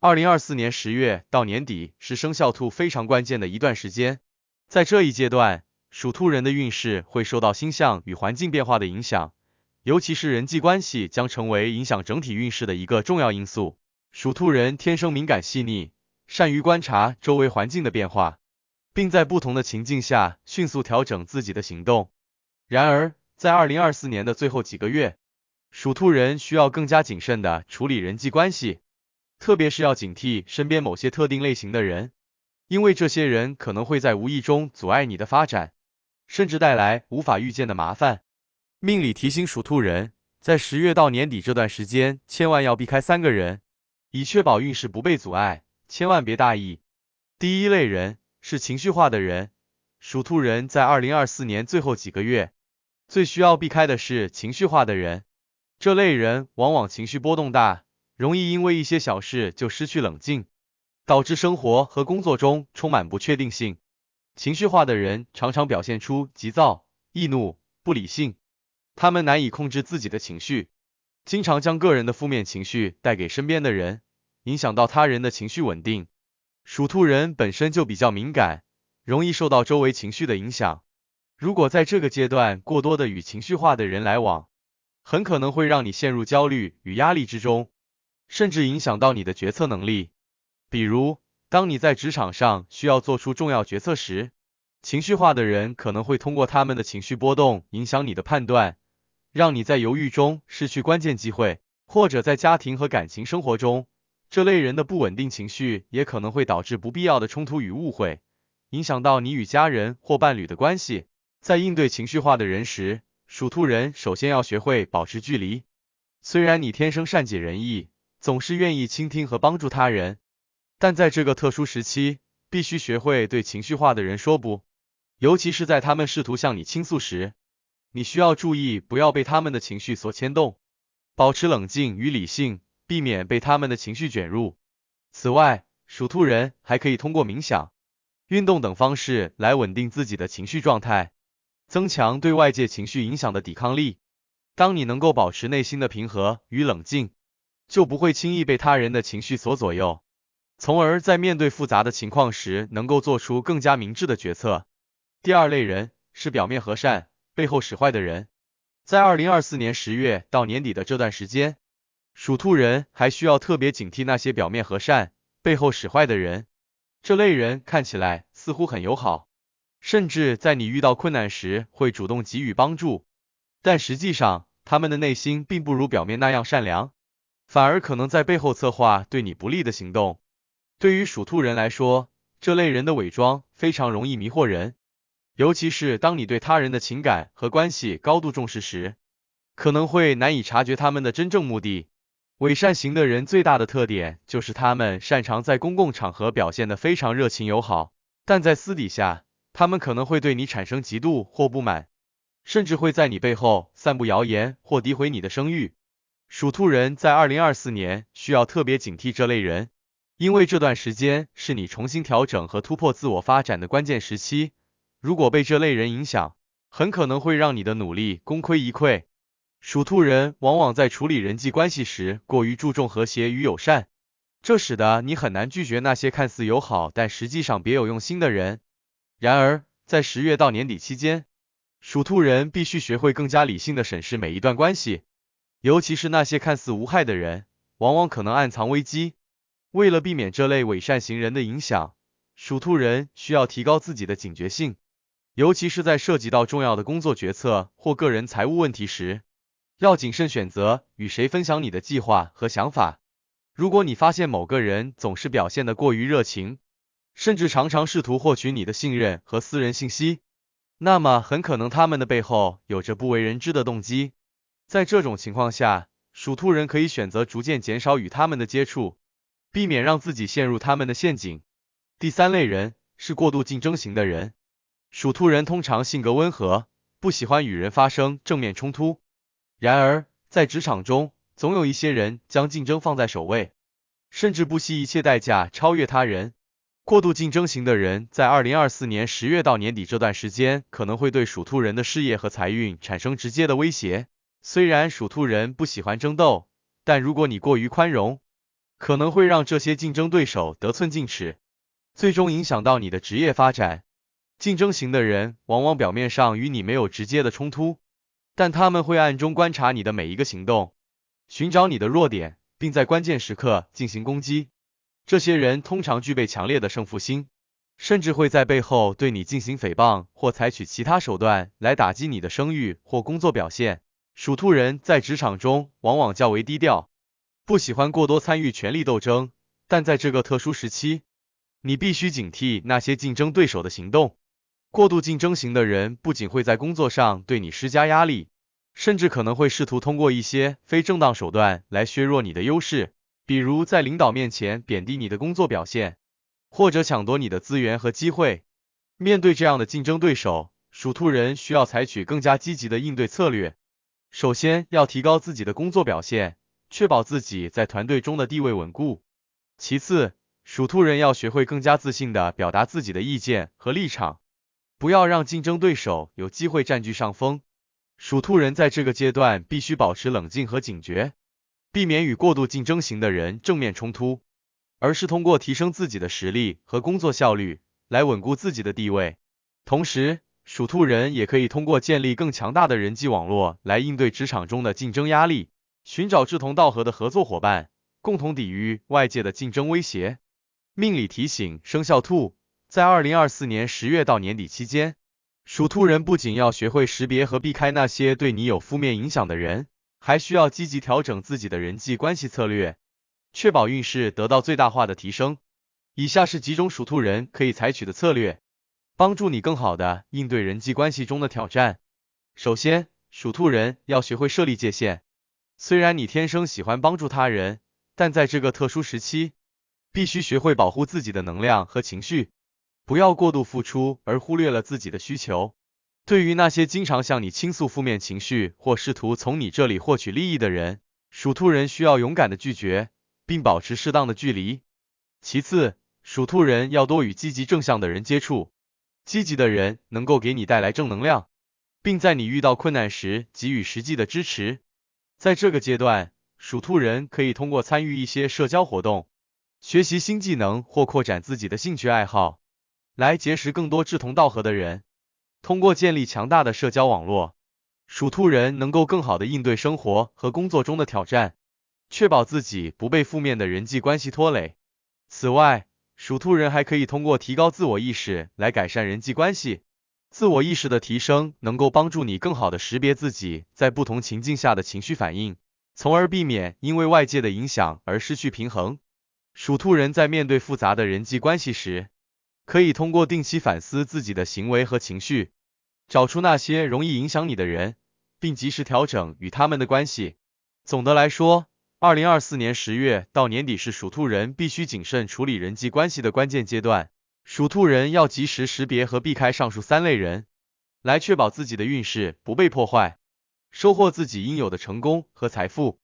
2024年10月到年底是生肖兔非常关键的一段时间，在这一阶段，属兔人的运势会受到星象与环境变化的影响，尤其是人际关系将成为影响整体运势的一个重要因素。属兔人天生敏感细腻，善于观察周围环境的变化，并在不同的情境下迅速调整自己的行动。然而，在2024年的最后几个月，属兔人需要更加谨慎地处理人际关系，特别是要警惕身边某些特定类型的人，因为这些人可能会在无意中阻碍你的发展，甚至带来无法预见的麻烦。命理提醒属兔人，在10月到年底这段时间，千万要避开3个人，以确保运势不被阻碍，千万别大意。第一类人是情绪化的人，属兔人在2024年最后几个月，最需要避开的是情绪化的人。这类人往往情绪波动大，容易因为一些小事就失去冷静，导致生活和工作中充满不确定性。情绪化的人常常表现出急躁、易怒、不理性，他们难以控制自己的情绪，经常将个人的负面情绪带给身边的人，影响到他人的情绪稳定。属兔人本身就比较敏感，容易受到周围情绪的影响，如果在这个阶段过多的与情绪化的人来往，很可能会让你陷入焦虑与压力之中，甚至影响到你的决策能力。比如，当你在职场上需要做出重要决策时，情绪化的人可能会通过他们的情绪波动影响你的判断，让你在犹豫中失去关键机会，或者在家庭和感情生活中，这类人的不稳定情绪也可能会导致不必要的冲突与误会，影响到你与家人或伴侣的关系。在应对情绪化的人时，属兔人首先要学会保持距离。虽然你天生善解人意，总是愿意倾听和帮助他人，但在这个特殊时期，必须学会对情绪化的人说不，尤其是在他们试图向你倾诉时，你需要注意不要被他们的情绪所牵动，保持冷静与理性，避免被他们的情绪卷入。此外，属兔人还可以通过冥想、运动等方式来稳定自己的情绪状态，增强对外界情绪影响的抵抗力。当你能够保持内心的平和与冷静，就不会轻易被他人的情绪所左右，从而在面对复杂的情况时能够做出更加明智的决策。第二类人是表面和善，背后使坏的人。在2024年10月到年底的这段时间，属兔人还需要特别警惕那些表面和善，背后使坏的人。这类人看起来似乎很友好，甚至在你遇到困难时会主动给予帮助，但实际上他们的内心并不如表面那样善良，反而可能在背后策划对你不利的行动。对于属兔人来说，这类人的伪装非常容易迷惑人，尤其是当你对他人的情感和关系高度重视时，可能会难以察觉他们的真正目的。伪善型的人最大的特点就是他们擅长在公共场合表现得非常热情友好，但在私底下，他们可能会对你产生嫉妒或不满，甚至会在你背后散布谣言或诋毁你的声誉。属兔人在2024年需要特别警惕这类人，因为这段时间是你重新调整和突破自我发展的关键时期，如果被这类人影响，很可能会让你的努力功亏一篑。属兔人往往在处理人际关系时过于注重和谐与友善，这使得你很难拒绝那些看似友好但实际上别有用心的人。然而，在10月到年底期间，属兔人必须学会更加理性地审视每一段关系，尤其是那些看似无害的人，往往可能暗藏危机。为了避免这类伪善型人的影响，属兔人需要提高自己的警觉性，尤其是在涉及到重要的工作决策或个人财务问题时，要谨慎选择与谁分享你的计划和想法。如果你发现某个人总是表现得过于热情，甚至常常试图获取你的信任和私人信息，那么很可能他们的背后有着不为人知的动机。在这种情况下，属兔人可以选择逐渐减少与他们的接触，避免让自己陷入他们的陷阱。第三类人是过度竞争型的人，属兔人通常性格温和，不喜欢与人发生正面冲突。然而，在职场中，总有一些人将竞争放在首位，甚至不惜一切代价超越他人。过度竞争型的人在2024年10月到年底这段时间可能会对属兔人的事业和财运产生直接的威胁。虽然属兔人不喜欢争斗，但如果你过于宽容，可能会让这些竞争对手得寸进尺，最终影响到你的职业发展。竞争型的人往往表面上与你没有直接的冲突，但他们会暗中观察你的每一个行动，寻找你的弱点，并在关键时刻进行攻击。这些人通常具备强烈的胜负心，甚至会在背后对你进行诽谤或采取其他手段来打击你的声誉或工作表现。属兔人在职场中往往较为低调，不喜欢过多参与权力斗争，但在这个特殊时期，你必须警惕那些竞争对手的行动。过度竞争型的人不仅会在工作上对你施加压力，甚至可能会试图通过一些非正当手段来削弱你的优势，比如在领导面前贬低你的工作表现，或者抢夺你的资源和机会。面对这样的竞争对手，属兔人需要采取更加积极的应对策略。首先，要提高自己的工作表现，确保自己在团队中的地位稳固。其次，属兔人要学会更加自信地表达自己的意见和立场，不要让竞争对手有机会占据上风。属兔人在这个阶段必须保持冷静和警觉，避免与过度竞争型的人正面冲突，而是通过提升自己的实力和工作效率来稳固自己的地位。同时，属兔人也可以通过建立更强大的人际网络来应对职场中的竞争压力，寻找志同道合的合作伙伴，共同抵御外界的竞争威胁。命理提醒：生肖兔，在2024年10月到年底期间，属兔人不仅要学会识别和避开那些对你有负面影响的人，还需要积极调整自己的人际关系策略，确保运势得到最大化的提升。以下是几种属兔人可以采取的策略，帮助你更好的应对人际关系中的挑战。首先，属兔人要学会设立界限。虽然你天生喜欢帮助他人，但在这个特殊时期，必须学会保护自己的能量和情绪，不要过度付出而忽略了自己的需求。对于那些经常向你倾诉负面情绪或试图从你这里获取利益的人，属兔人需要勇敢的拒绝，并保持适当的距离。其次，属兔人要多与积极正向的人接触，积极的人能够给你带来正能量，并在你遇到困难时给予实际的支持。在这个阶段，属兔人可以通过参与一些社交活动，学习新技能或扩展自己的兴趣爱好，来结识更多志同道合的人。通过建立强大的社交网络，属兔人能够更好地应对生活和工作中的挑战，确保自己不被负面的人际关系拖累。此外，属兔人还可以通过提高自我意识来改善人际关系。自我意识的提升能够帮助你更好地识别自己在不同情境下的情绪反应，从而避免因为外界的影响而失去平衡。属兔人在面对复杂的人际关系时，可以通过定期反思自己的行为和情绪，找出那些容易影响你的人，并及时调整与他们的关系。总的来说，2024年10月到年底是属兔人必须谨慎处理人际关系的关键阶段。属兔人要及时识别和避开上述3类人，来确保自己的运势不被破坏，收获自己应有的成功和财富。